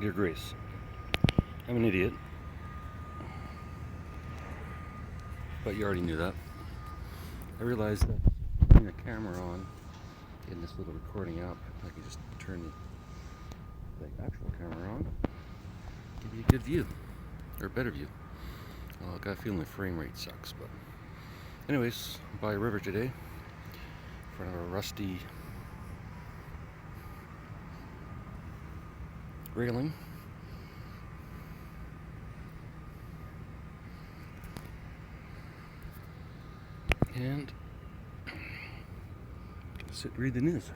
Dear Grace, I'm an idiot, but you already knew that. I realized that putting a camera on in this little recording app, I can just turn the actual camera on, give you a good view, or a better view. Well, I got a feeling the frame rate sucks, but anyways, by a river today, in front of a rusty railing. And sit read the news.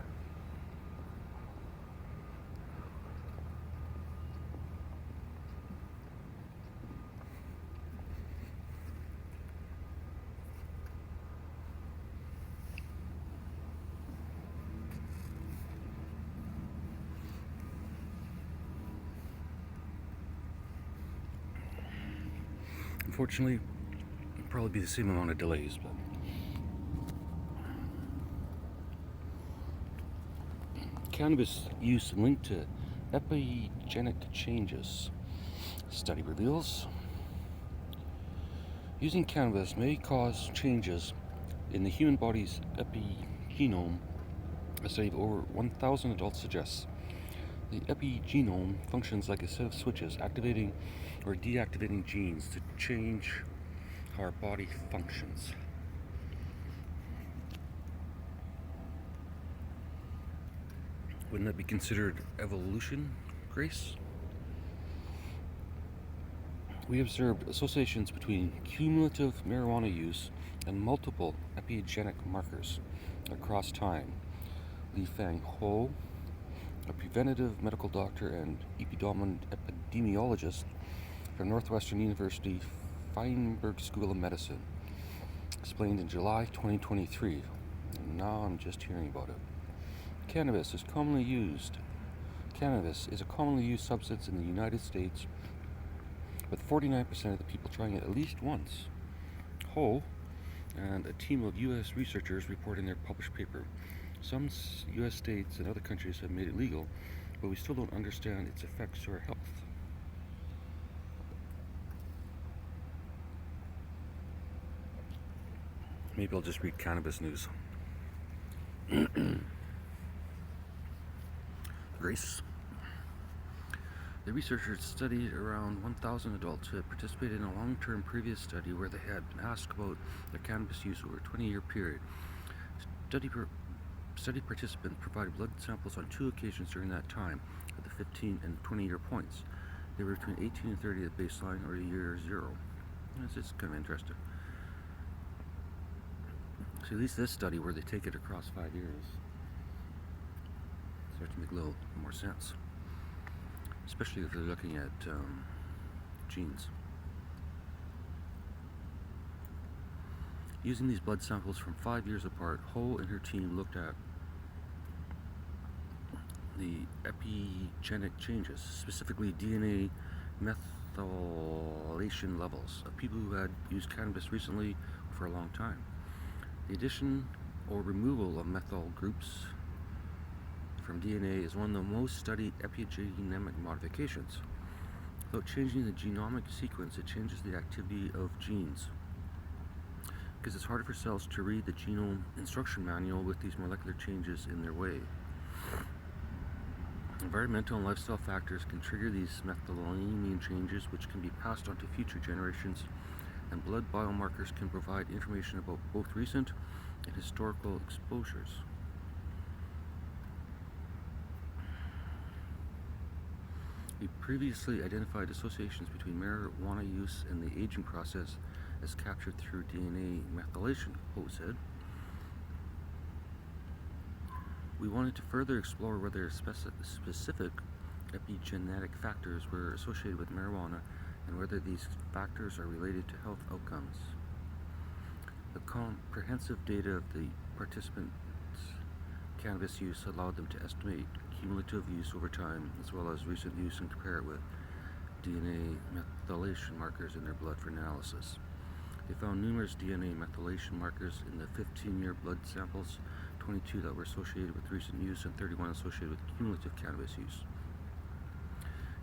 Unfortunately, it'll probably be the same amount of delays, but cannabis use linked to epigenetic changes. Study reveals using cannabis may cause changes in the human body's epigenome. A study of over 1,000 adults suggests the epigenome functions like a set of switches activating or deactivating genes to change how our body functions. Wouldn't that be considered evolution, Grace? We observed associations between cumulative marijuana use and multiple epigenetic markers across time. Li Fang Ho, a preventive medical doctor and epidemiologist from Northwestern University Feinberg School of Medicine, explained in July 2023. And now I'm just hearing about it. Cannabis is a commonly used substance in the United States, with 49% of the people trying it at least once. Ho and a team of U.S. researchers report in their published paper. Some U.S. states and other countries have made it legal, but we still don't understand its effects to our health. Maybe I'll just read cannabis news. Grace. The researchers studied around 1,000 adults who had participated in a long-term previous study where they had been asked about their cannabis use over a 20-year period. Study participants provided blood samples on 2 occasions during that time, at the 15 and 20-year points. They were between 18 and 30 at baseline, or year 0. It's kind of interesting. So at least this study, where they take it across 5 years, starts to make a little more sense. Especially if they're looking at genes. Using these blood samples from 5 years apart, Ho and her team looked at the epigenetic changes, specifically DNA methylation levels of people who had used cannabis recently for a long time. The addition or removal of methyl groups from DNA is one of the most studied epigenetic modifications. Without changing the genomic sequence, it changes the activity of genes, because it's harder for cells to read the genome instruction manual with these molecular changes in their way. Environmental and lifestyle factors can trigger these methylamine changes, which can be passed on to future generations, and blood biomarkers can provide information about both recent and historical exposures. We previously identified associations between marijuana use and the aging process as captured through DNA methylation, Ho said. We wanted to further explore whether specific epigenetic factors were associated with marijuana and whether these factors are related to health outcomes. The comprehensive data of the participants' cannabis use allowed them to estimate cumulative use over time, as well as recent use, and compare it with DNA methylation markers in their blood for analysis. They found numerous DNA methylation markers in the 15-year blood samples, 22 that were associated with recent use and 31 associated with cumulative cannabis use.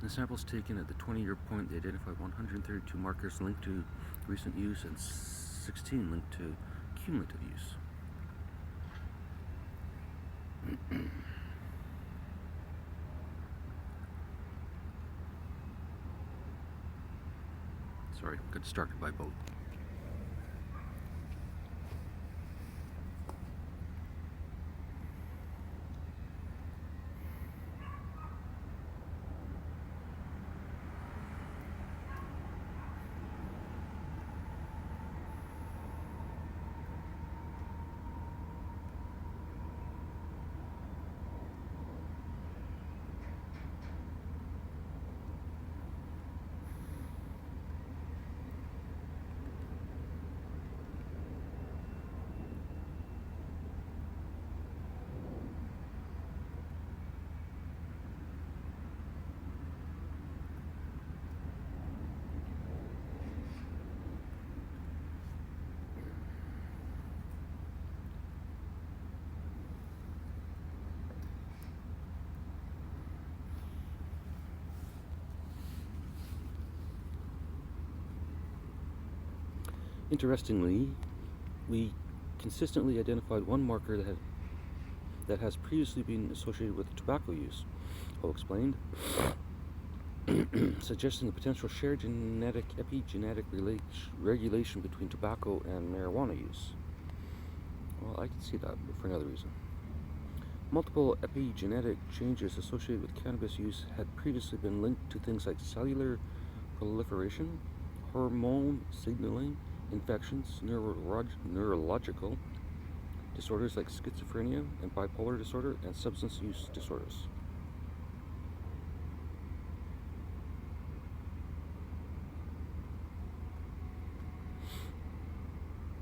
In the samples taken at the 20-year point, they identified 132 markers linked to recent use and 16 linked to cumulative use. Sorry, got distracted by boat. Interestingly, we consistently identified one marker that has previously been associated with tobacco use, Ho explained, suggesting a potential shared epigenetic regulation between tobacco and marijuana use. Well, I can see that, but for another reason. Multiple epigenetic changes associated with cannabis use had previously been linked to things like cellular proliferation, hormone signaling, infections, neurological disorders like schizophrenia and bipolar disorder, and substance use disorders.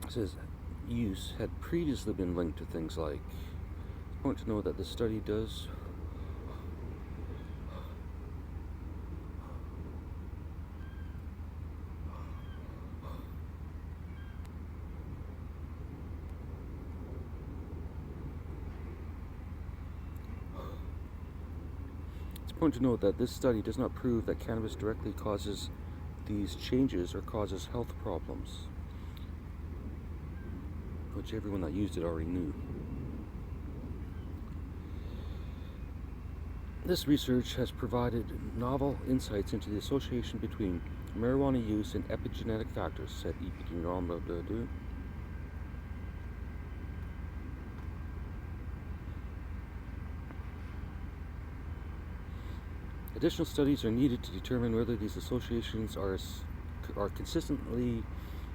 It says use had previously been linked to things like. I want to know that the study does important to note that this study does not prove that cannabis directly causes these changes or causes health problems, which everyone that used it already knew. This research has provided novel insights into the association between marijuana use and epigenetic factors, said epidemiologist. Additional studies are needed to determine whether these associations are consistently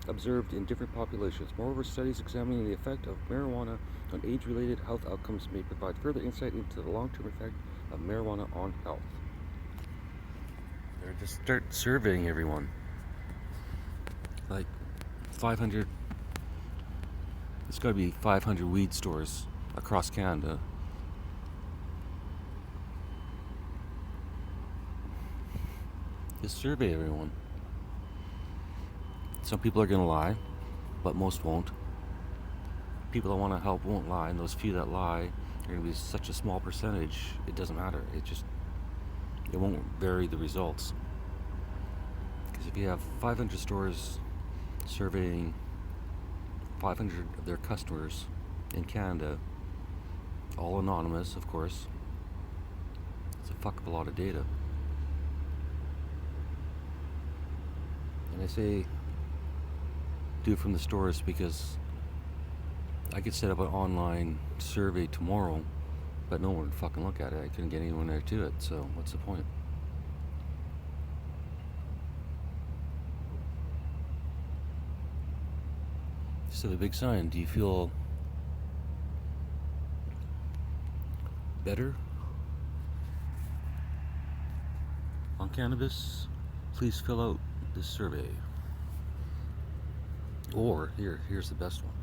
observed in different populations. Moreover, studies examining the effect of marijuana on age-related health outcomes may provide further insight into the long-term effect of marijuana on health. They're just start surveying everyone. Like 500, it's got to be 500 weed stores across Canada. Just survey everyone. Some people are going to lie, but most won't. People that want to help won't lie, and those few that lie are going to be such a small percentage, it doesn't matter. It won't vary the results. Because if you have 500 stores surveying 500 of their customers in Canada, all anonymous, of course, it's a fuck of a lot of data. And I say do it from the stores because I could set up an online survey tomorrow, but no one would fucking look at it. I couldn't get anyone there to it, so what's the point? Just have a big sign. Do you feel better on cannabis? Please fill out this survey. Or here's the best one.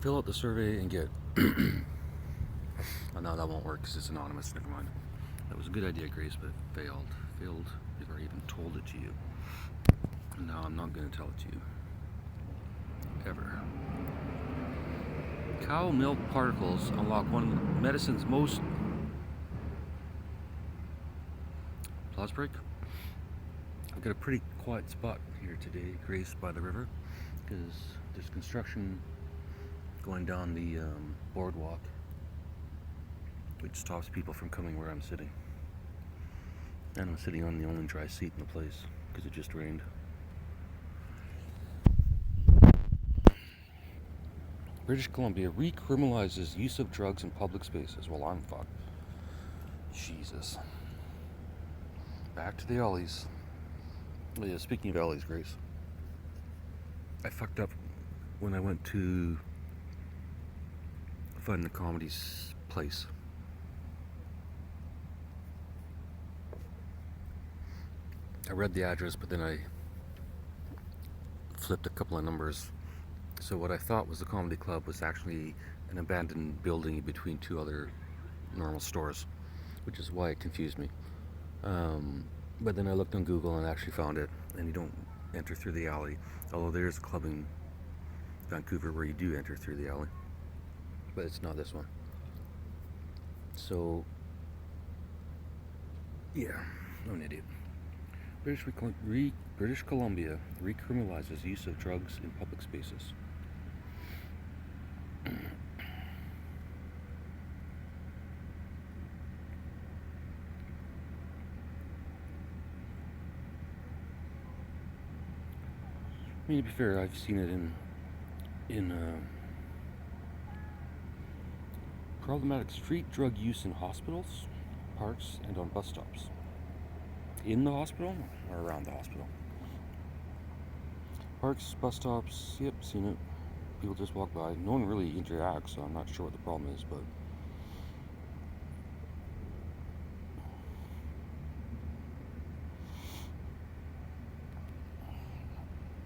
Fill out the survey and get oh, no, that won't work because it's anonymous. Never mind. That was a good idea, Grace, but it failed before I even told it to you. No, I'm not going to tell it to you ever. Cow milk particles unlock one of medicine's most pause break. I've got a pretty quiet spot here today, graced by the river, because there's construction going down the boardwalk, which stops people from coming where I'm sitting. And I'm sitting on the only dry seat in the place, because it just rained. British Columbia recriminalizes use of drugs in public spaces. Well, I'm fucked. Jesus. Back to the Ollies. Oh, yeah, speaking of Ollies, Grace, I fucked up when I went to find the comedy's place. I read the address, but then I flipped a couple of numbers. So what I thought was the comedy club was actually an abandoned building between two other normal stores, which is why it confused me. But then I looked on Google and actually found it, and you don't enter through the alley, although there's a club in Vancouver where you do enter through the alley, but it's not this one. So yeah, I'm an idiot. British Columbia recriminalizes use of drugs in public spaces. I mean, to be fair, I've seen it in problematic street drug use in hospitals, parks, and on bus stops. In the hospital or around the hospital? Parks, bus stops, yep, seen it. People just walk by. No one really interacts, so I'm not sure what the problem is, but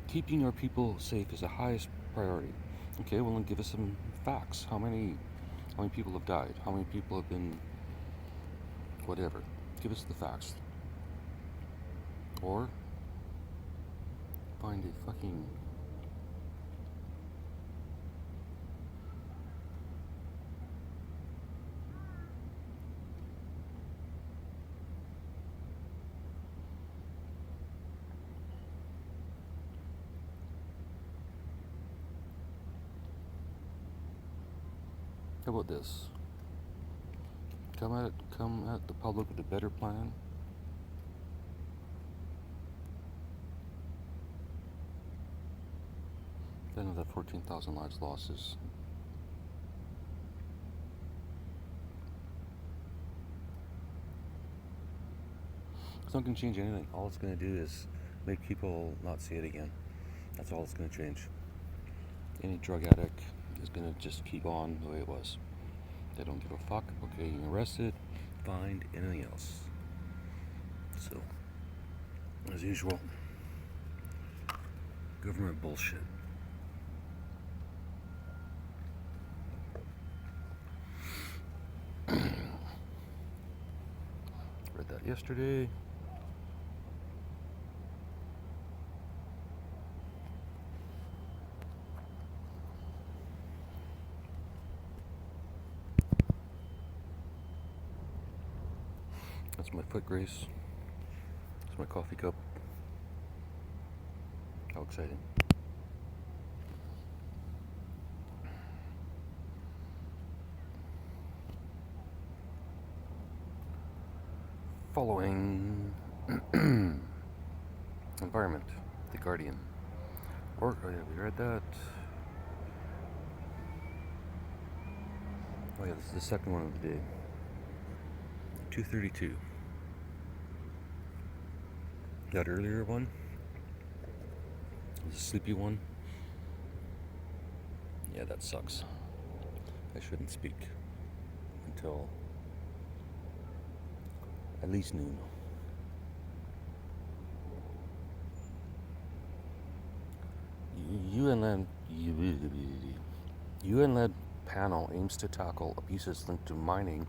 keeping our people safe is the highest priority. Okay, well then give us some facts. How many people have died? How many people have been whatever? Give us the facts. Or find a fucking how about this? Come at the public with a better plan. Then that 14,000 lives lost is it's not going to change anything. All it's going to do is make people not see it again. That's all it's going to change. Any drug addict is going to just keep on the way it was. They don't give a fuck. Okay, you can arrest it, find anything else. So, as usual, government bullshit. Read that yesterday. That's my foot grace. That's my coffee cup. How exciting. Following environment, The Guardian. Or, oh yeah, we read that. Oh yeah, this is the second one of the day. 2:32. That earlier one, the sleepy one. Yeah, that sucks. I shouldn't speak until at least noon. UN-led panel aims to tackle abuses linked to mining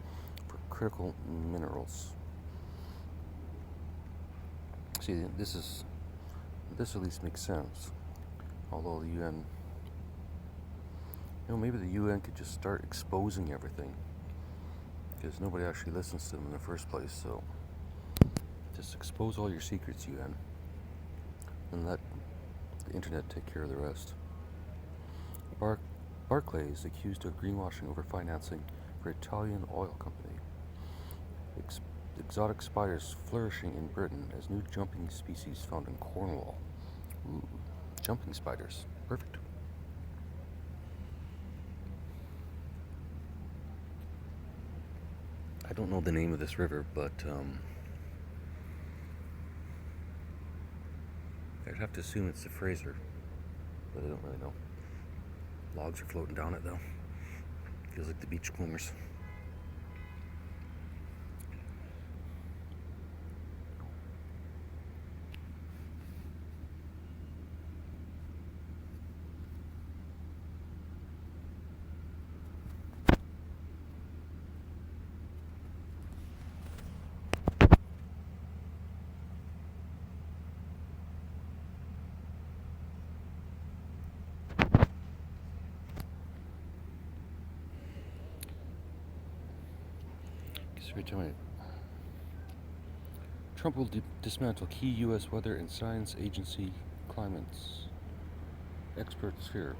for critical minerals. See, this at least makes sense. Although the UN, maybe the UN could just start exposing everything, because nobody actually listens to them in the first place. So Just expose all your secrets, UN, and let the internet take care of the rest. Barclays accused of greenwashing over financing for Italian oil company. Exotic spiders flourishing in Britain as new jumping species found in Cornwall. Ooh, jumping spiders. Perfect. I don't know the name of this river, but I'd have to assume it's the Fraser, but I don't really know. Logs are floating down it though. Feels like the beach combers. Every time Trump will dismantle key U.S. weather and science agency climates. Experts fear.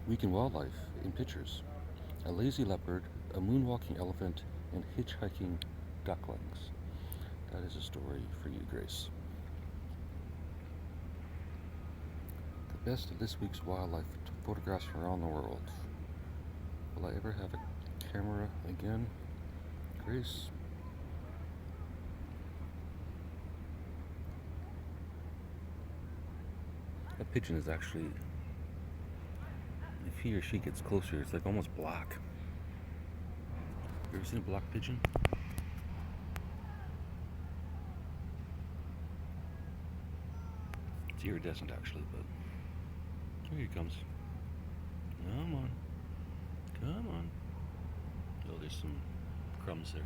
Weekend wildlife in pictures. A lazy leopard, a moonwalking elephant, and hitchhiking ducklings. That is a story for you, Grace. The best of this week's wildlife photographs from around the world. Will I ever have a camera again, Grace? That pigeon is actually, if he or she gets closer, it's like almost black. You ever seen a black pigeon? It's iridescent actually, but here he comes. Come on. Come on. Oh, there's some crumbs there.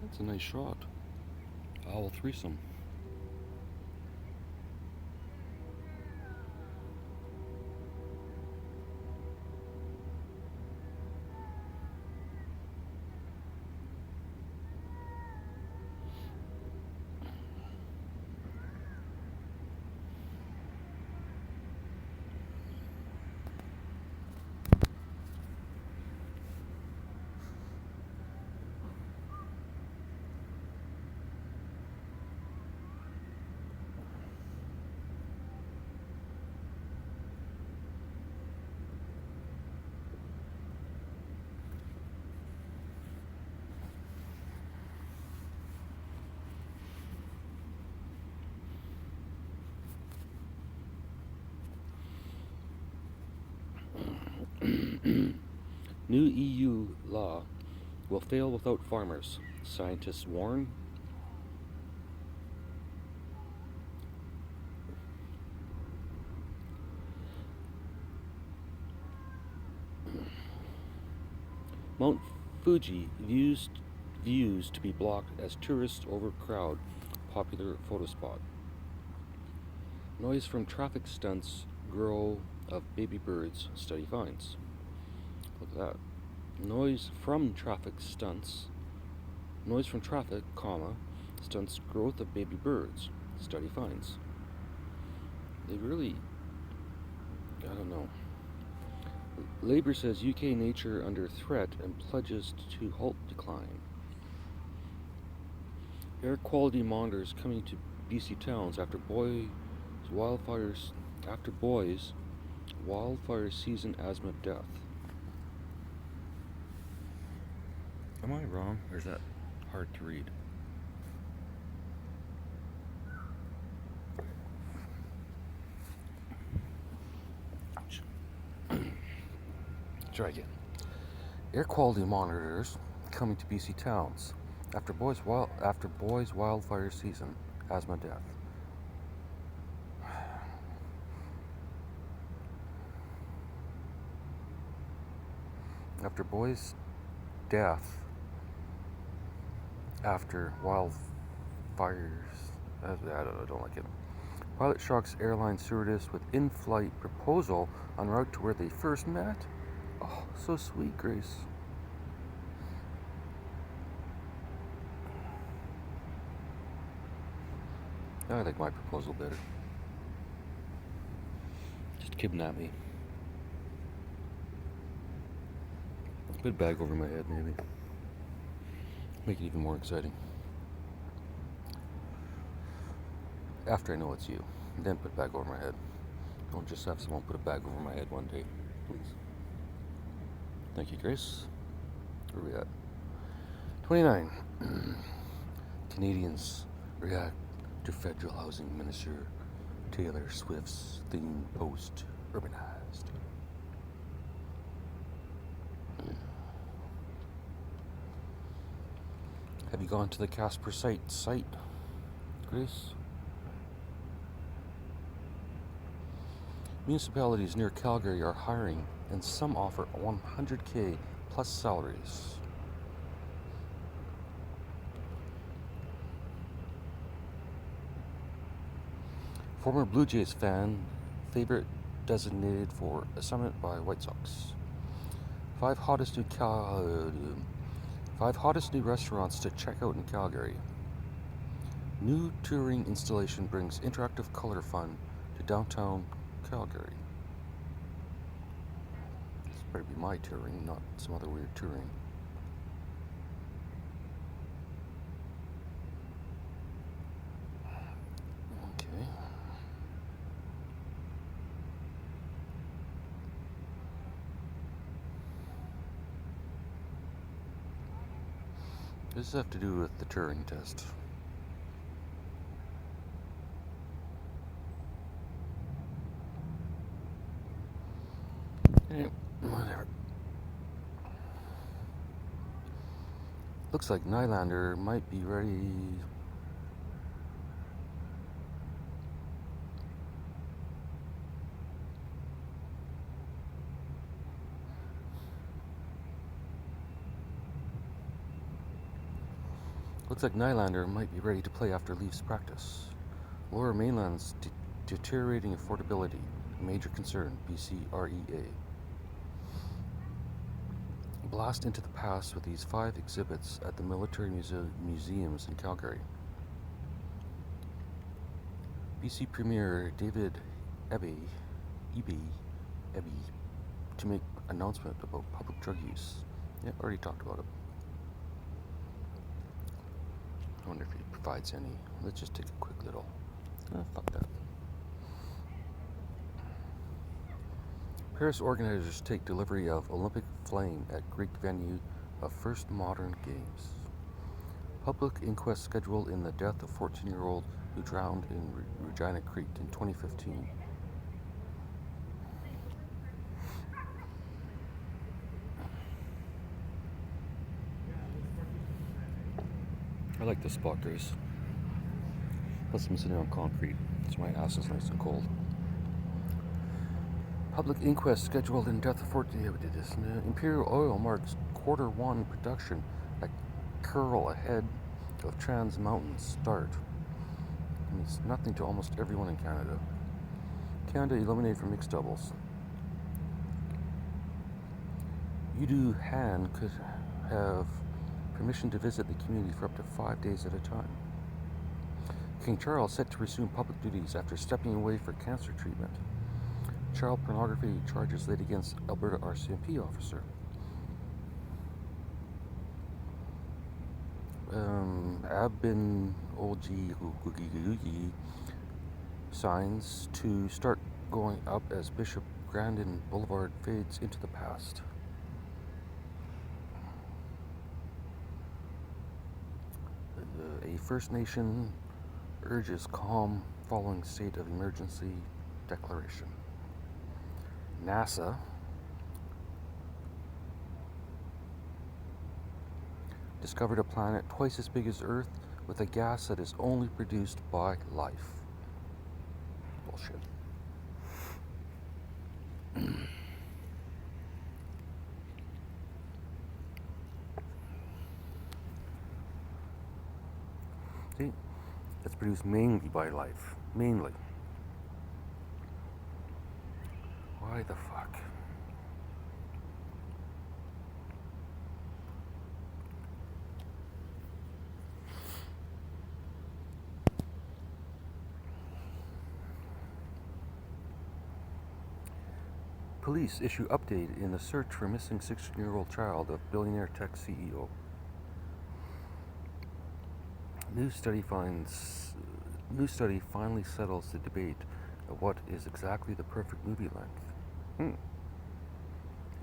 That's a nice shot. Owl threesome. New EU law will fail without farmers, scientists warn. Mount Fuji views to be blocked as tourists overcrowd popular photo spot. Noise from traffic stunts grow of baby birds, study finds. Look at that. Noise from traffic, comma, stunts growth of baby birds, study finds. They really, I don't know. Labour says UK nature under threat and pledges to halt decline. Air quality monitors coming to BC towns after wildfire season asthma death. Am I wrong, or is that hard to read? Try again. Air quality monitors coming to BC towns after boys wildfire season asthma death. After boy's death after wildfires. I don't know, I don't like it. Pilot shocks airline stewardess with in-flight proposal en route to where they first met. Oh, so sweet, Grace. I like my proposal better. Just kidnap me. Put a bag over my head, maybe. Make it even more exciting. After I know it's you, then put a bag over my head. Don't just have someone put a bag over my head one day, please. Thank you, Grace. Where are we at? 29. Canadians react to Federal Housing Minister Taylor Swift's theme post urbanized. Have you gone to the Casper site, Grace? Municipalities near Calgary are hiring, and some offer $100K plus salaries. Former Blue Jays fan favorite designated for a summit by White Sox. Five hottest new restaurants to check out in Calgary. New touring installation brings interactive color fun to downtown Calgary. This better be my touring, not some other weird touring. Okay. This has to do with the Turing test. Anyway, whatever. Looks like Nylander might be ready. Looks like Nylander might be ready to play after Leafs practice. Lower Mainland's deteriorating affordability, a major concern, BCREA. Blast into the past with these 5 exhibits at the military museums in Calgary. BC Premier David Eby, to make announcement about public drug use. Yeah, already talked about it. I wonder if he provides any. Let's just take a quick little. Fuck that. Paris organizers take delivery of Olympic flame at Greek venue of first modern games. Public inquest scheduled in the death of 14-year-old who drowned in Regina Creek in 2015. I like this spot, Grace. Plus I'm sitting on concrete, so my ass is nice and cold. Public inquest scheduled in death of 14. Yeah, we did this. Imperial Oil marks Q1 production at Curl ahead of Trans Mountain start. Means nothing to almost everyone in Canada. Canada eliminated from mixed doubles. Yudu Han could have permission to visit the community for up to 5 days at a time. King Charles set to resume public duties after stepping away for cancer treatment. Child pornography charges laid against Alberta RCMP officer. Abin Olji signs to start going up as Bishop Grandin Boulevard fades into the past. A First Nation urges calm following state of emergency declaration. NASA discovered a planet twice as big as Earth with a gas that is only produced by life. Bullshit. See, it's produced mainly by life. Mainly. Why the fuck? Police issue update in the search for missing 16-year-old child of billionaire tech CEO. New study finally settles the debate of what is exactly the perfect movie length.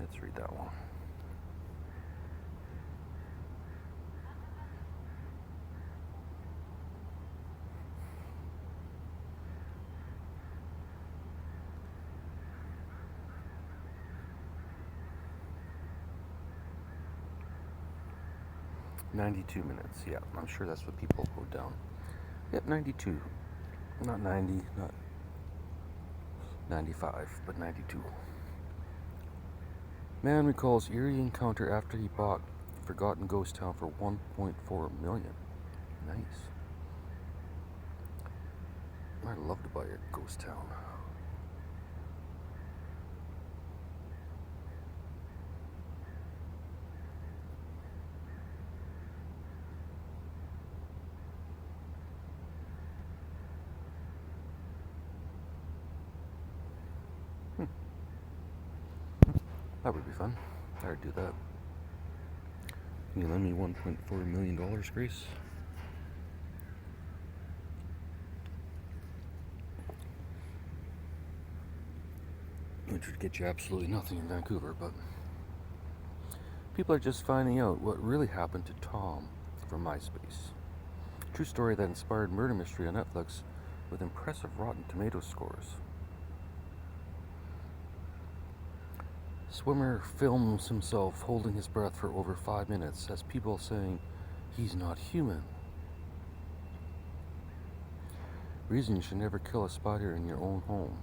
Let's read that one. "92 minutes." Yeah, I'm sure that's what people wrote down. Yep, 92. Not 90, not 95, but 92. Man recalls eerie encounter after he bought forgotten ghost town for 1.4 million. Nice. I'd love to buy a ghost town. That would be fun. I'd do that. Can you lend me $1.4 million, Grace? Which would get you absolutely nothing in Vancouver, but people are just finding out what really happened to Tom from MySpace. True story that inspired murder mystery on Netflix with impressive Rotten Tomatoes scores. Swimmer films himself holding his breath for over 5 minutes as people saying he's not human. Reason you should never kill a spider in your own home.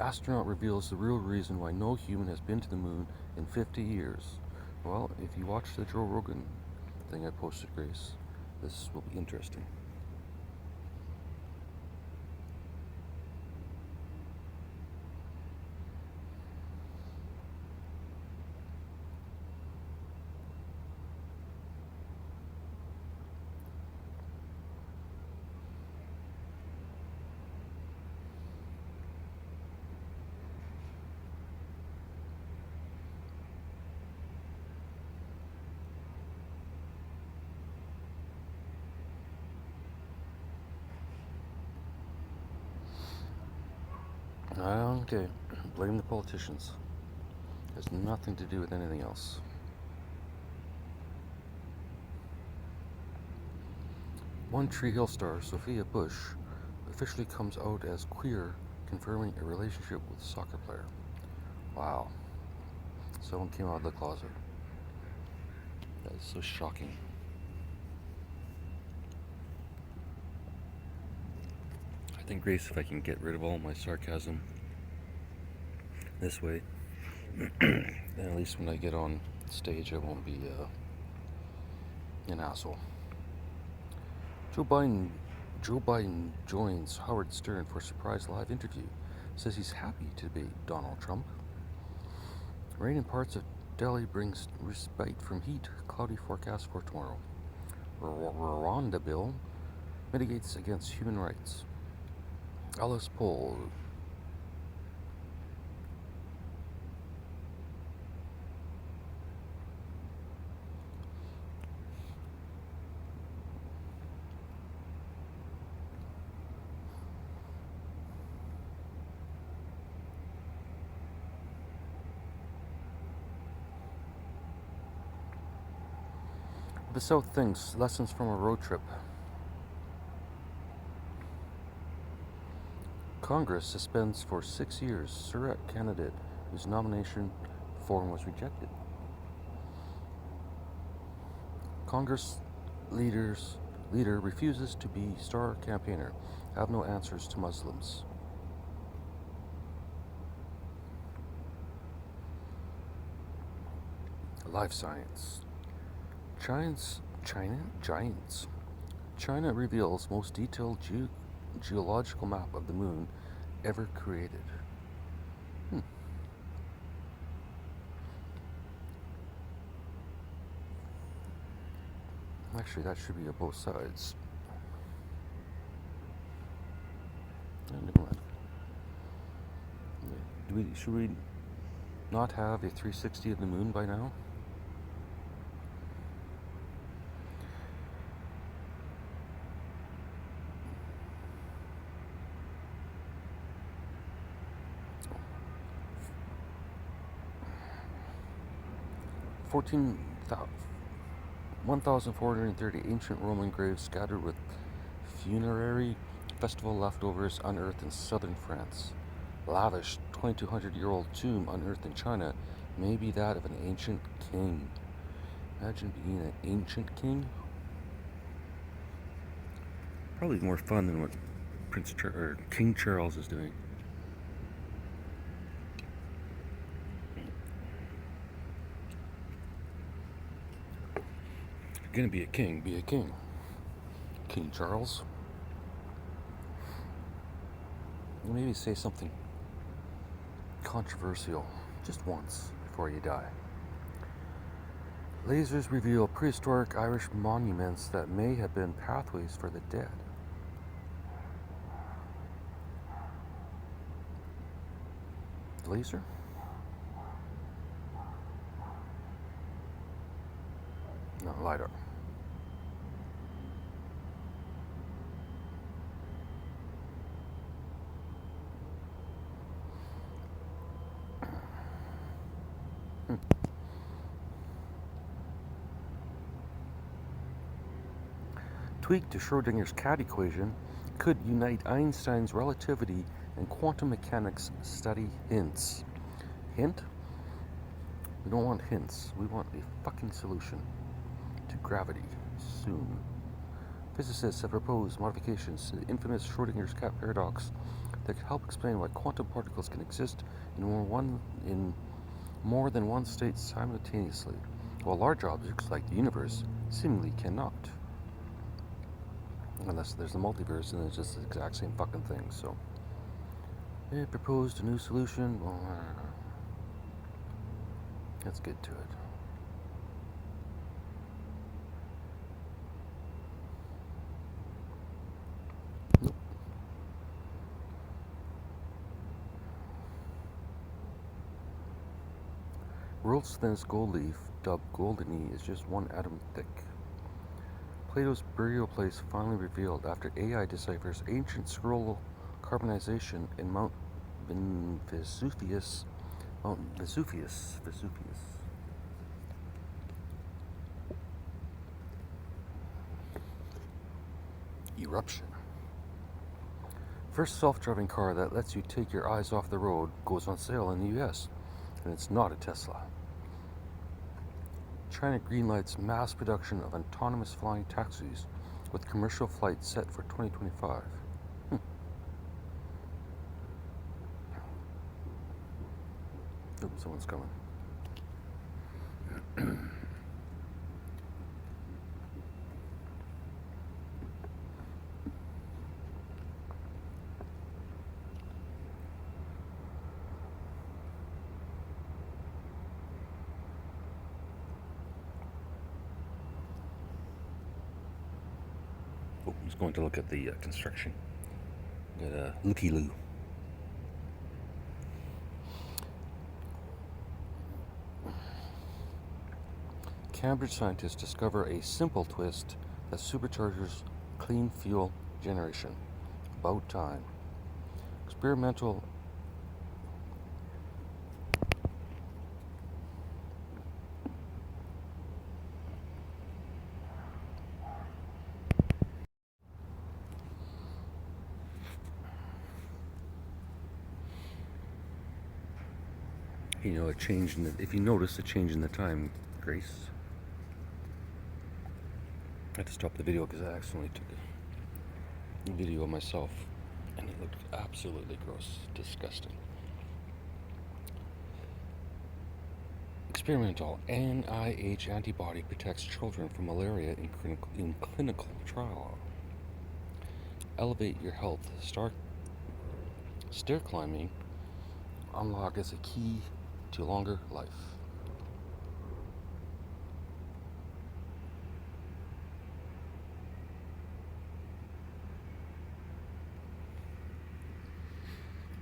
Astronaut reveals the real reason why no human has been to the moon in 50 years. Well, if you watch the Joe Rogan thing I posted, Grace, this will be interesting. Okay, blame the politicians. Has nothing to do with anything else. One Tree Hill star, Sophia Bush, officially comes out as queer, confirming a relationship with a soccer player. Wow. Someone came out of the closet. That is so shocking. I think, Grace, if I can get rid of all my sarcasm this way, then at least when I get on stage, I won't be an asshole. Joe Biden joins Howard Stern for a surprise live interview. Says he's happy to debate Donald Trump. Rain in parts of Delhi brings respite from heat. Cloudy forecast for tomorrow. Rwanda bill mitigates against human rights. Alice Poll. The South thinks lessons from a road trip. Congress suspends for 6 years Surratt candidate whose nomination form was rejected. Congress leader refuses to be star campaigner. Have no answers to Muslims. Life science. Giants. China reveals most detailed geological map of the moon ever created. Hmm. Actually, that should be on both sides. Never mind. Should we not have a 360 of the moon by now? Fourteen 1,430 ancient Roman graves scattered with funerary festival leftovers unearthed in southern France. Lavish 2,200-year-old tomb unearthed in China may be that of an ancient king. Imagine being an ancient king. Probably more fun than what King Charles is doing. If you're gonna be a king, be a king. King Charles. Maybe say something controversial just once before you die. Lasers reveal prehistoric Irish monuments that may have been pathways for the dead. Laser? No, LiDAR. Tweak to Schrodinger's cat equation could unite Einstein's relativity and quantum mechanics study hints. Hint? We don't want hints. We want a fucking solution to gravity soon. Physicists have proposed modifications to the infamous Schrodinger's cat paradox that could help explain why quantum particles can exist in more than one state simultaneously, while large objects like the universe seemingly cannot. Unless there's a multiverse and it's just the exact same fucking thing. So they proposed a new solution. Well, let's get to it. Nope. World's thinnest gold leaf, dubbed Goldeny, is just 1 atom thick. Plato's burial place finally revealed after AI deciphers ancient scroll carbonization in Mount Vesuvius. Eruption. First self-driving car that lets you take your eyes off the road goes on sale in the US, and it's not a Tesla. China greenlights mass production of autonomous flying taxis with commercial flights set for 2025. Oh, someone's coming. Oh, he's going to look at the construction. Got a looky-loo. Cambridge scientists discover a simple twist that supercharges clean fuel generation. About time. Experimental a change in the, if you notice a change in the time, Grace. I had to stop the video because I accidentally took a video of myself and it looked absolutely gross, disgusting. Experimental NIH antibody protects children from malaria in clinical trial. Elevate your health. Stair climbing unlock is a key to longer life.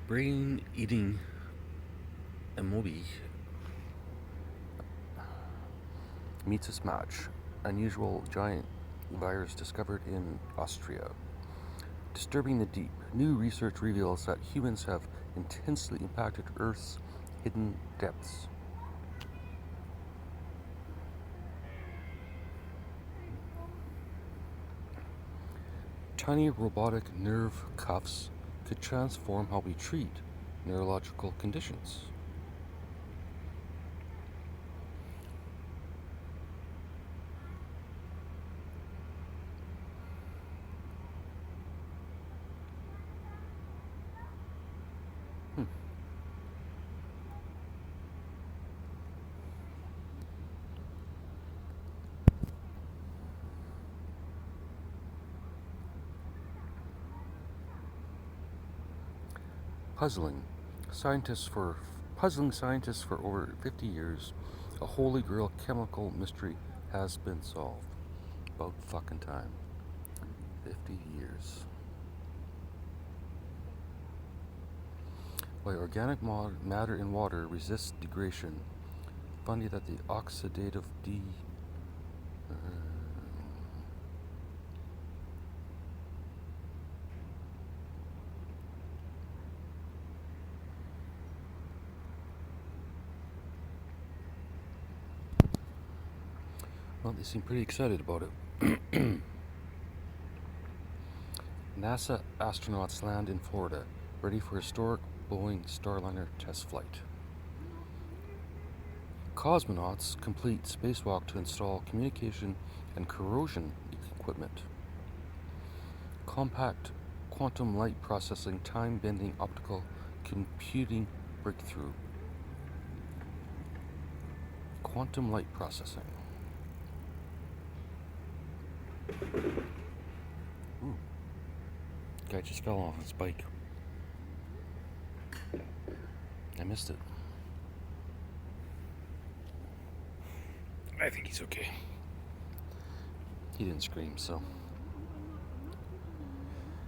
Brain eating amoeba meets its match. Unusual giant virus discovered in Austria. Disturbing the deep. New research reveals that humans have intensely impacted Earth's hidden depths. Tiny robotic nerve cuffs could transform how we treat neurological conditions. Puzzling scientists for over 50 years, a holy grail chemical mystery has been solved. About fucking time. 50 years. Why organic matter in water resists degradation. Funny that the oxidative well, they seem pretty excited about it. NASA astronauts land in Florida, ready for historic Boeing Starliner test flight. Cosmonauts complete spacewalk to install communication and corrosion equipment. Compact quantum light processing, time-bending optical computing breakthrough. Quantum light processing. Ooh. Guy just fell off his bike. I missed it. I think he's okay. He didn't scream, so.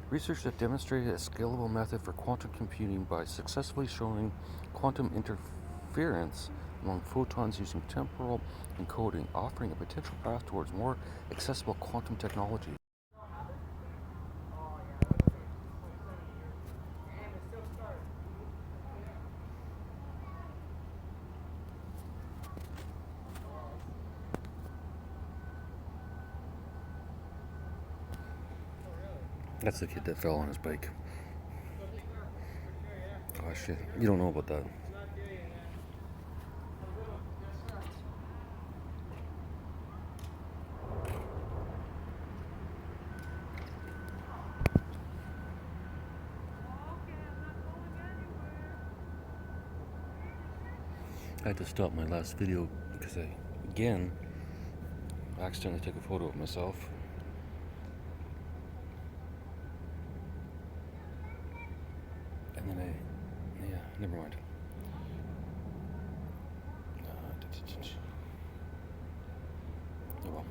Research that demonstrated a scalable method for quantum computing by successfully showing quantum interference among photons using temporal encoding, offering a potential path towards more accessible quantum technology. That's the kid that fell on his bike. Oh shit, you don't know about that. I had to stop my last video because I, again, accidentally took a photo of myself. And then yeah, never mind. Oh well.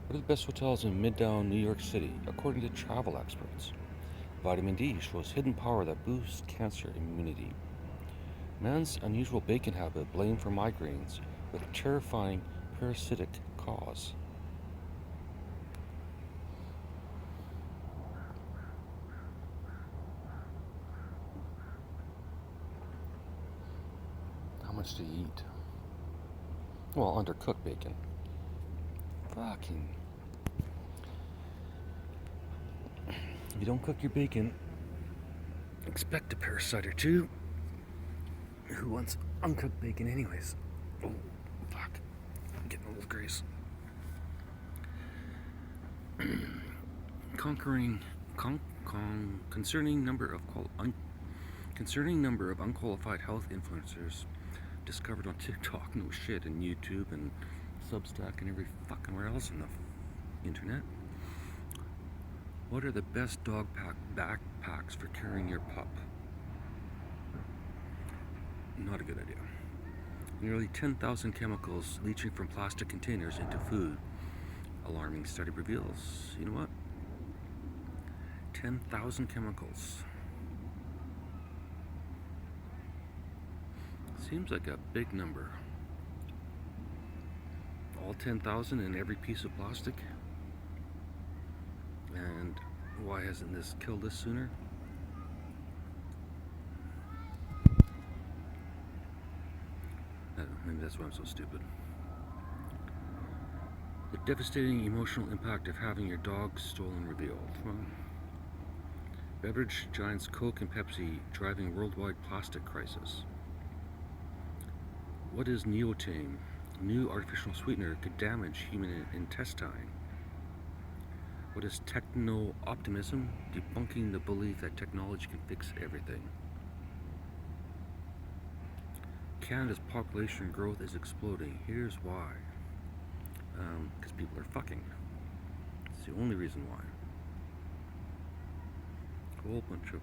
What are the best hotels in Midtown New York City, according to travel experts? Vitamin D shows hidden power that boosts cancer immunity. Man's unusual bacon habit blamed for migraines with terrifying parasitic cause. How much do you eat? Well, undercooked bacon. Fucking. If you don't cook your bacon, expect a parasite or two. Who wants uncooked bacon anyways? Oh, fuck. I'm getting a little grease. Concerning number of Concerning number of unqualified health influencers discovered on TikTok, no shit, and YouTube and Substack and every fucking where else on the internet. What are the best dog backpacks for carrying your pup? Not a good idea. Nearly 10,000 chemicals leaching from plastic containers into food. Alarming study reveals. You know what? 10,000 chemicals. Seems like a big number. All 10,000 in every piece of plastic? And why hasn't this killed us sooner? I don't know, maybe that's why I'm so stupid. The devastating emotional impact of having your dog stolen revealed. Well, beverage giants Coke and Pepsi driving worldwide plastic crisis. What is neotame? New artificial sweetener could damage human intestine. What is techno-optimism? Debunking the belief that technology can fix everything. Canada's population growth is exploding. Here's why. Because people are fucking. It's the only reason why. A whole bunch of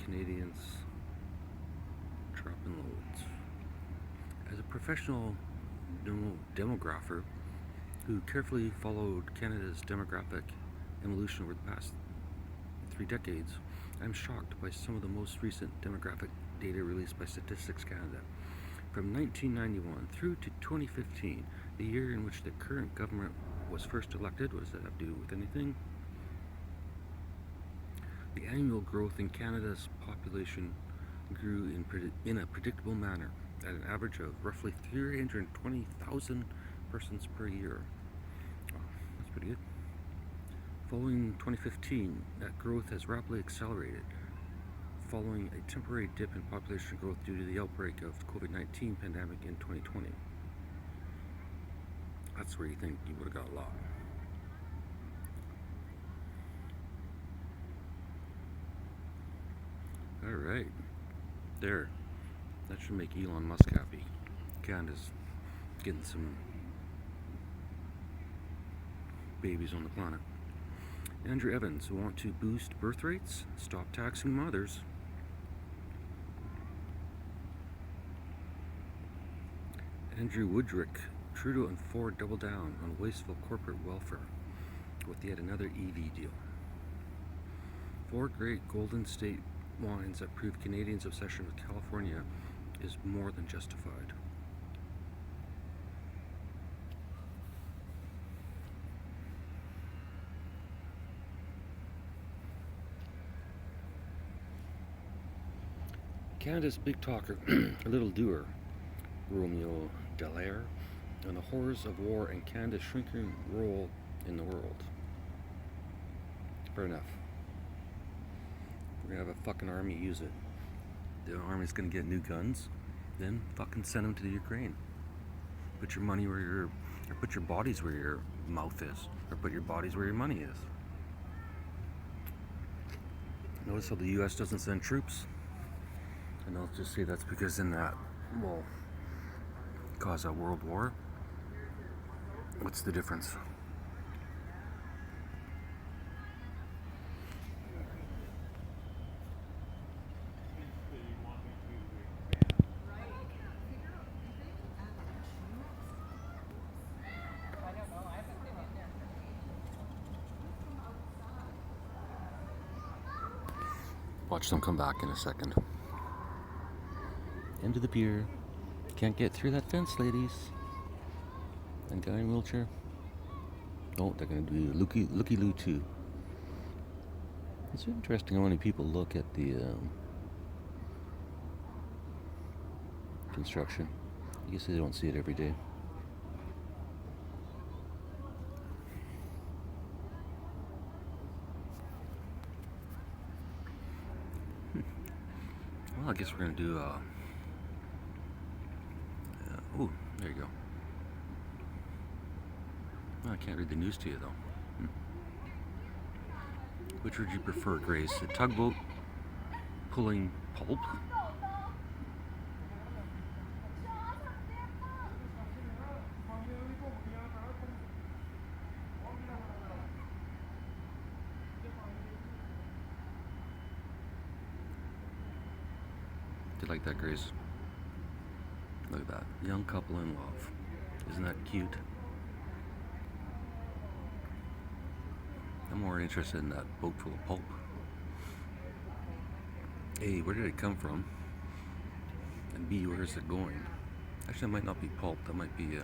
Canadians dropping loads. As a professional demographer who carefully followed Canada's demographic evolution over the past 3 decades, I'm shocked by some of the most recent demographic data released by Statistics Canada. From 1991 through to 2015, the year in which the current government was first elected, what does that have to do with anything? The annual growth in Canada's population grew in a predictable manner, at an average of roughly 320,000 persons per year. Oh, that's pretty good. Following 2015, that growth has rapidly accelerated, following a temporary dip in population growth due to the outbreak of the COVID-19 pandemic in 2020. That's where you think you would have got a lot. Alright. There. That should make Elon Musk happy. Canada's getting some babies on the planet. Andrew Evans want to boost birth rates, stop taxing mothers. Andrew Woodrick, Trudeau and Ford double down on wasteful corporate welfare with yet another EV deal. 4 great Golden State wines that prove Canadians' obsession with California is more than justified. Canada's big talker, a little doer, Romeo Dallaire, on the horrors of war and Canada's shrinking role in the world. Fair enough. We're gonna have a fucking army use it. The army's gonna get new guns, then fucking send them to the Ukraine. Put your money where your, or put your bodies where your mouth is, or put your bodies where your money is. Notice how the U.S. doesn't send troops? And I'll just say that's because in that will cause a world war. What's the difference? Watch them come back in a second. Into the pier. Can't get through that fence, ladies. And guy in wheelchair. Oh, they're going to do looky-loo too. It's interesting how many people look at the construction. I guess they don't see it every day. Well, I guess we're going to do oh, there you go. Well, I can't read the news to you, though. Which would you prefer, Grace? A tugboat pulling Pulp? Do you like that, Grace? Look at that. Young couple in love. Isn't that cute? I'm more interested in that boat full of pulp. A, where did it come from? And B, where is it going? Actually, that might not be pulp. That might be, who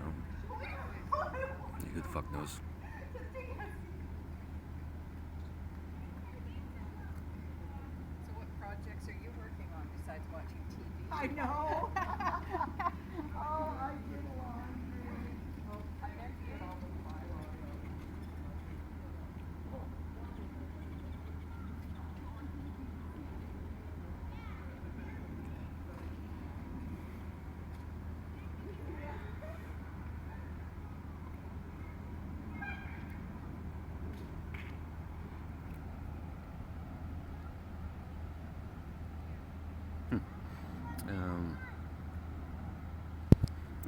the fuck knows? So what projects are you working on besides watching TV? I know. Oh, I did laundry. I meant to get all the files.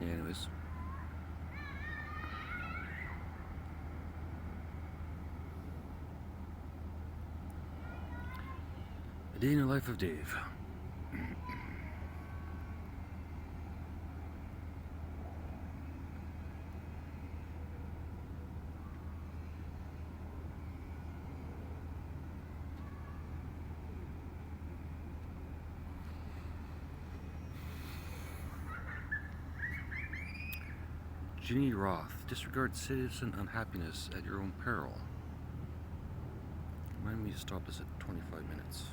Yeah, anyways. A day in the life of Dave. Ginny Roth, disregard citizen unhappiness at your own peril. Remind me to stop this at 25 minutes.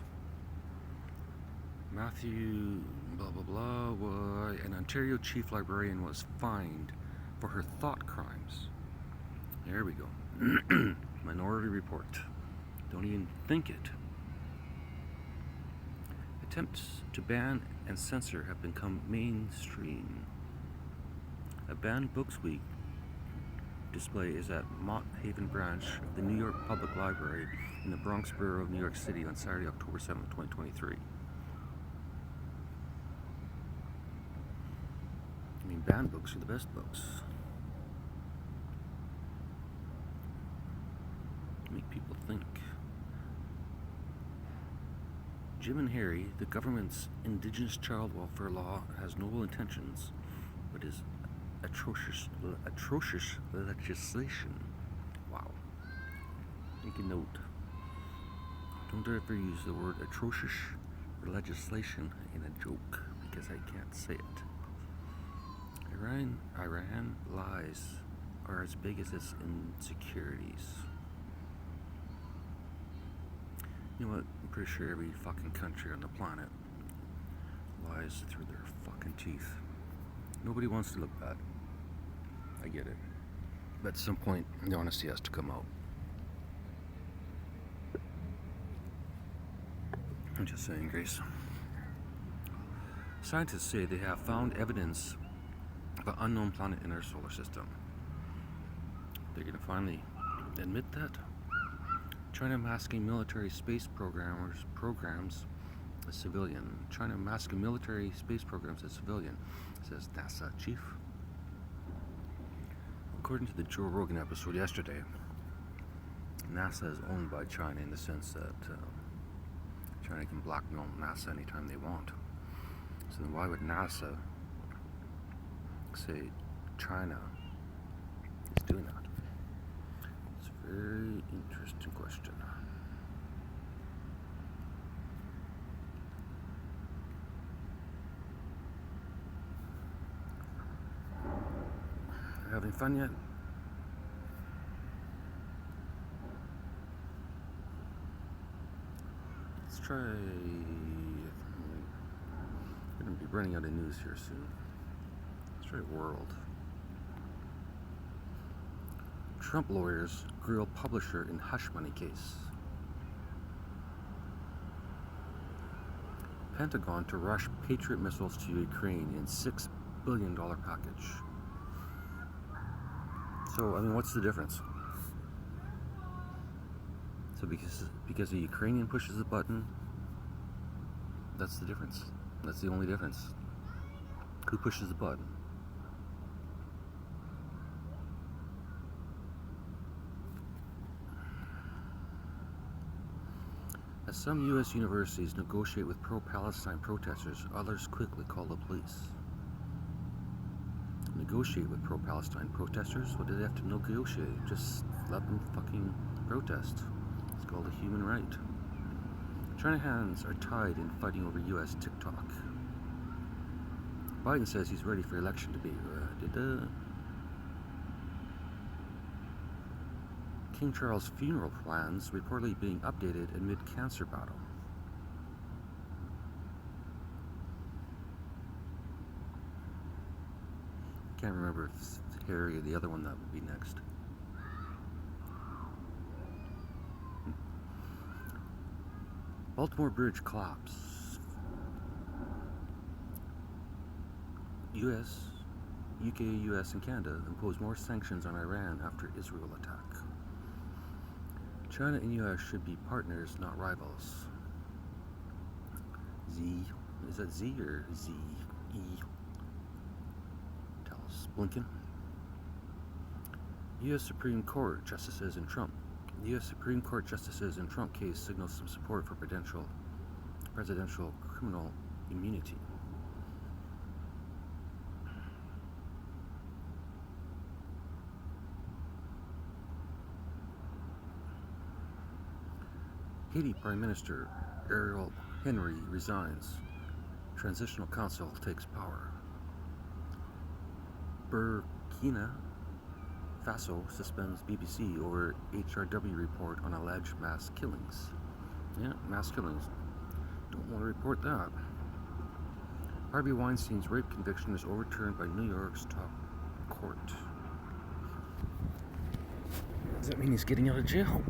Matthew, blah blah blah, why an Ontario chief librarian was fined for her thought crimes. There we go. Minority Report. Don't even think it. Attempts to ban and censor have become mainstream. A banned Books Week display is at Mott Haven branch of the New York Public Library in the Bronx Borough of New York City on Saturday, October 7, 2023. I mean, banned books are the best books. Make people think. Jim and Harry, the government's Indigenous child welfare law has noble intentions, but is atrocious legislation. Wow. Make a note. Don't ever use the word atrocious legislation in a joke, because I can't say it. Iran lies are as big as its insecurities. You know what? I'm pretty sure every fucking country on the planet lies through their fucking teeth. Nobody wants to look bad. I get it. But at some point, the honesty has to come out. I'm just saying, Grace. Scientists say they have found evidence of an unknown planet in our solar system. They're going to finally admit that. China masking military space programs as civilian. China masking military space programs as civilian, says NASA chief. According to the Joe Rogan episode yesterday, NASA is owned by China in the sense that China can blackmail NASA anytime they want. So then why would NASA say China is doing that? It's a very interesting question. Having fun yet? Let's try. I'm going to be running out of news here soon. Let's try World. Trump lawyers grill publisher in hush money case. Pentagon to rush Patriot missiles to Ukraine in $6 billion package. So, I mean, what's the difference? So because the Ukrainian pushes the button, That's the difference. That's the only difference. Who pushes the button? As some U.S. universities negotiate with pro-Palestine protesters, others quickly call the police. Negotiate with pro-Palestine protesters? What do they have to negotiate? Just let them fucking protest. It's called a human right. China hands are tied in fighting over U.S. TikTok. Biden says he's ready for election debate. King Charles' funeral plans reportedly being updated amid cancer battle. Can't remember if it's Harry or the other one that would be next. Baltimore Bridge collapse. UK, US, and Canada impose more sanctions on Iran after Israel attack. China and US should be partners, not rivals. Is that Z or Z-E? Tell us. Blinken. US Supreme Court justices in Trump. US Supreme Court justices in Trump case signals some support for presidential criminal immunity. Haiti Prime Minister Ariel Henry resigns. Transitional Council takes power. Burkina Faso suspends BBC over HRW report on alleged mass killings. Yeah, mass killings. Don't want to report that. Harvey Weinstein's rape conviction is overturned by New York's top court. Does that mean he's getting out of jail?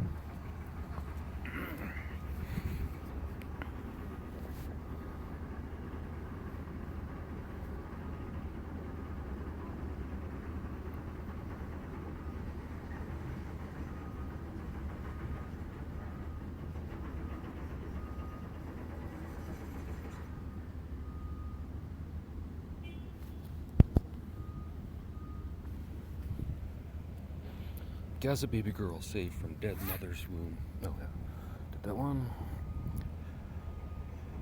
Gaza baby girl saved from dead mother's womb. Oh, yeah. Did that one.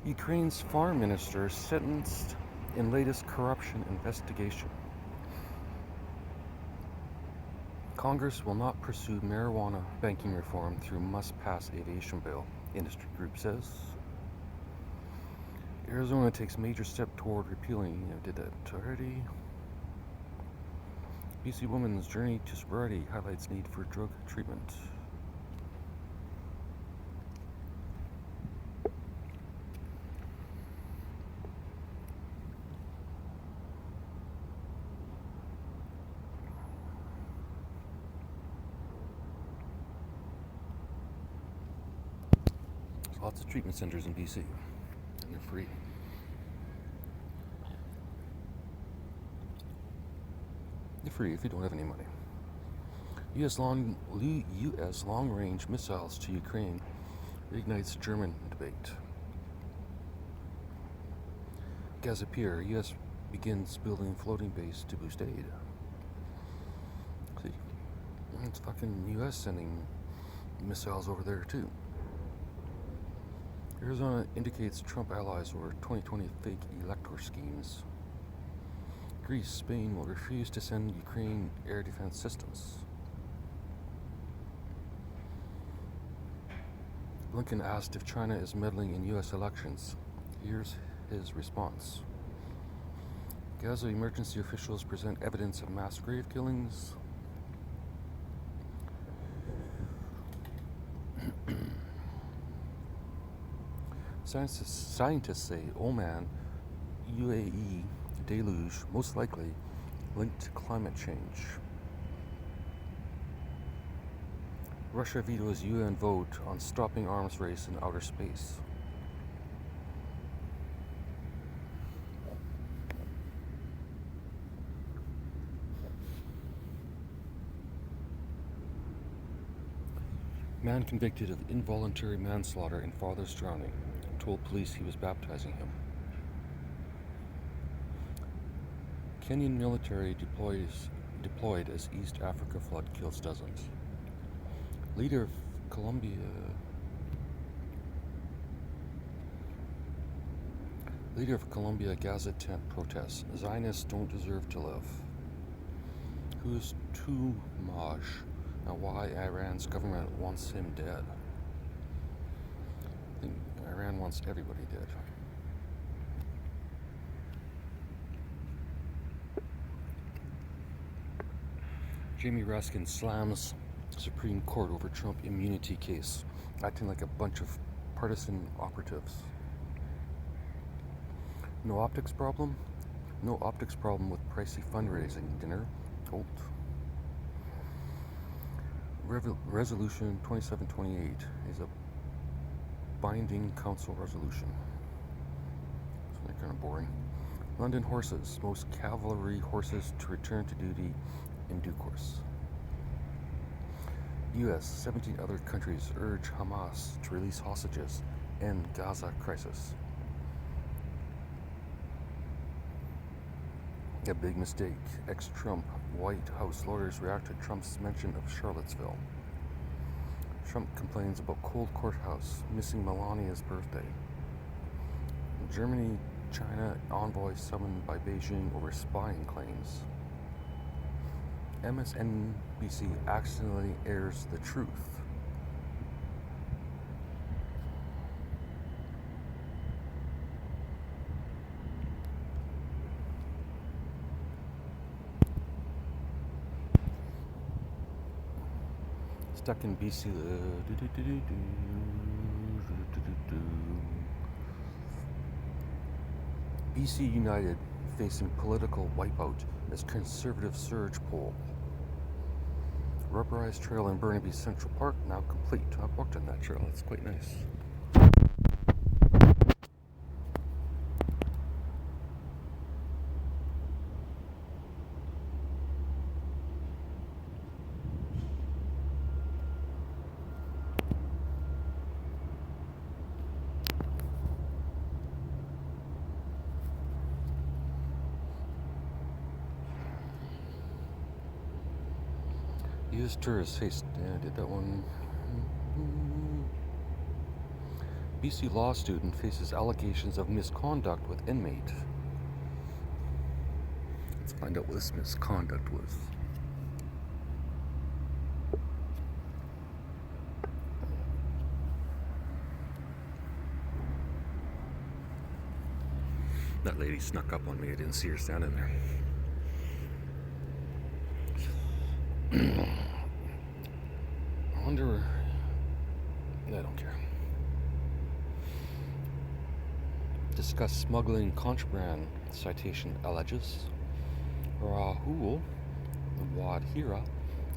Ukraine's foreign minister sentenced in latest corruption investigation. Congress will not pursue marijuana banking reform through must-pass aviation bill, industry group says. Arizona takes major step toward repealing. Did that already. BC woman's journey to sobriety highlights need for drug treatment. There's lots of treatment centers in BC, and they're free. They're free if you don't have any money. U.S. long-range missiles to Ukraine reignites German debate. Gaza Pier, U.S. begins building floating base to boost aid. See, it's fucking U.S. sending missiles over there too. Arizona indicates Trump allies over 2020 fake elector schemes. Greece, Spain will refuse to send Ukraine air defense systems. Blinken asked if China is meddling in U.S. elections. Here's his response. Gaza emergency officials present evidence of mass grave killings. Scientists say Oman, UAE deluge most likely linked to climate change. Russia vetoes UN vote on stopping arms race in outer space. Man convicted of involuntary manslaughter and father's drowning. told police he was baptizing him. Kenyan military deployed as East Africa flood kills dozens. Leader of Colombia Gaza tent protests. Zionists don't deserve to live. Who's Tumaj and why Iran's government wants him dead? I think Iran wants everybody dead. Jamie Raskin slams Supreme Court over Trump immunity case, acting like a bunch of partisan operatives. No optics problem? No optics problem with pricey fundraising dinner. Holt. Resolution 2728 is a binding council resolution. It's kind of boring. London horses. Most cavalry horses to return to duty in due course. U.S. 17 other countries urge Hamas to release hostages. End Gaza crisis. A big mistake. Ex-Trump White House lawyers react to Trump's mention of Charlottesville. Trump complains about cold courthouse, missing Melania's birthday. Germany, China envoy summoned by Beijing over spying claims. MSNBC accidentally airs the truth. Stuck in BC. BC United facing political wipeout as conservative surge poll. Rubberized trail in Burnaby Central Park now complete. I've walked on that trail. It's quite nice. U.S. tourists faced. Yeah, I did that one. BC law student faces allegations of misconduct with inmate. Let's find out what this misconduct was. That lady snuck up on me. I didn't see her standing there. I wonder. I don't care. Discuss smuggling contraband, citation alleges. Rahul Wadhira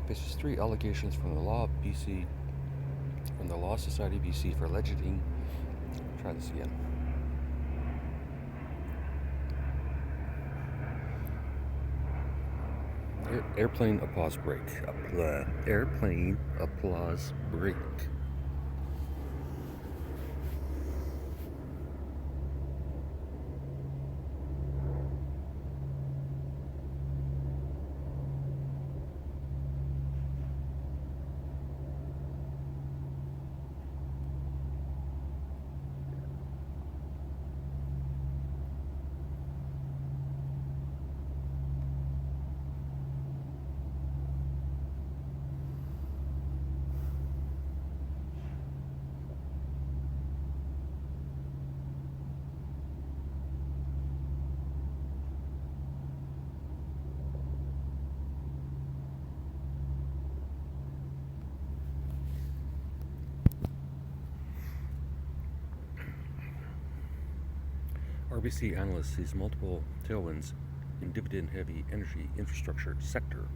faces 3 allegations from the Law Society BC for alleging. Try this again. Airplane applause break. Airplane applause break. RBC analyst sees multiple tailwinds in dividend-heavy energy infrastructure sector.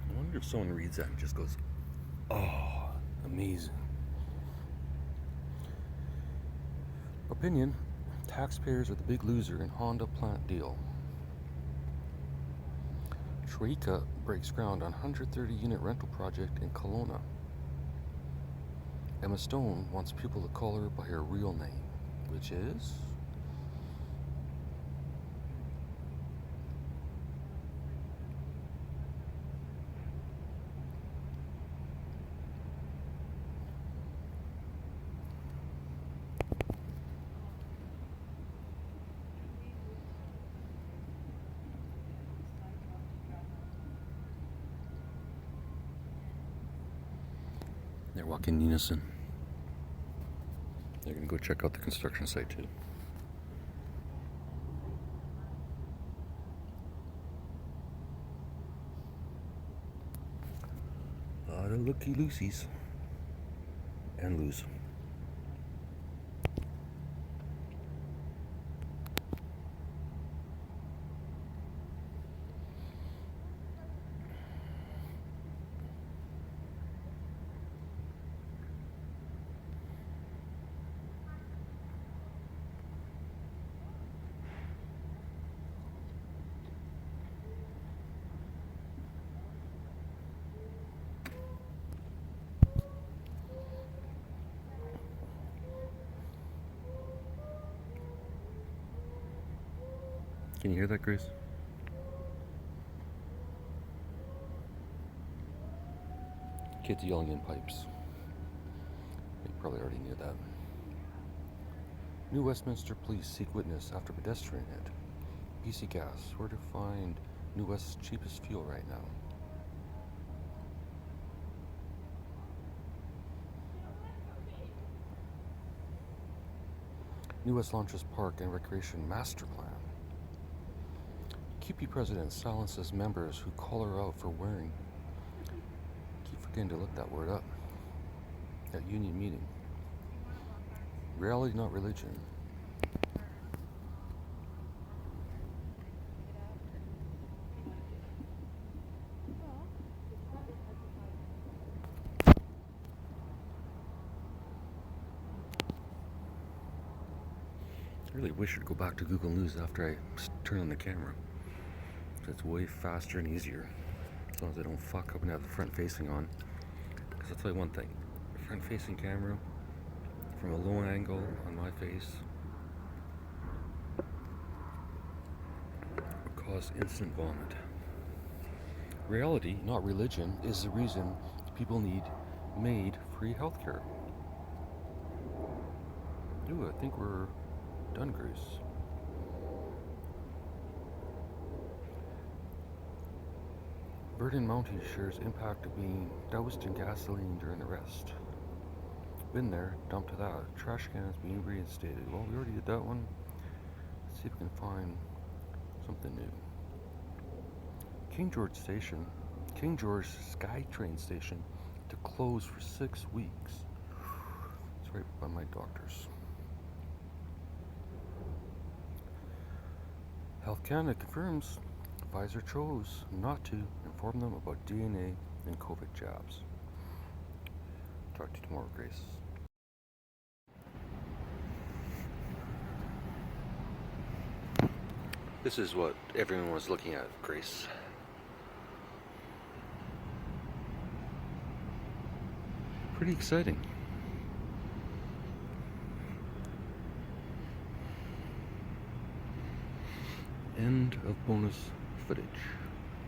I wonder if someone reads that and just goes, "Oh, amazing." Opinion: taxpayers are the big loser in Honda plant deal. Troika breaks ground on 130-unit rental project in Kelowna. Emma Stone wants people to call her by her real name, which is... They're walking in unison. They're gonna go check out the construction site too. A lot of looky loosies. And loose. Can you hear that, Grace? Kids yelling in pipes. You probably already knew that. New Westminster police seek witness after pedestrian hit. BC Gas, where to find New West's cheapest fuel right now? New West launches Park and Recreation Master Plan. QP president silences members who call her out for wearing. Keep forgetting to look that word up. At union meeting. Reality, not religion. I really wish I'd go back to Google News after I turn on the camera. It's way faster and easier. As long as I don't fuck up and have the front facing on. Because I'll tell you one thing. The front facing camera, from a low angle on my face, would cause instant vomit. Reality, not religion, is the reason people need made free healthcare. Ooh, I think we're done, Grace. Verdon Mountie shares impact of being doused in gasoline during arrest. Been there, dumped that. Trash cans being reinstated. Well, we already did that one. Let's see if we can find something new. King George SkyTrain Station to close for 6 weeks. It's right by my doctor's. Health Canada confirms Pfizer chose not to inform them about DNA and COVID jabs. Talk to you tomorrow, Grace. This is what everyone was looking at, Grace. Pretty exciting. End of bonus footage.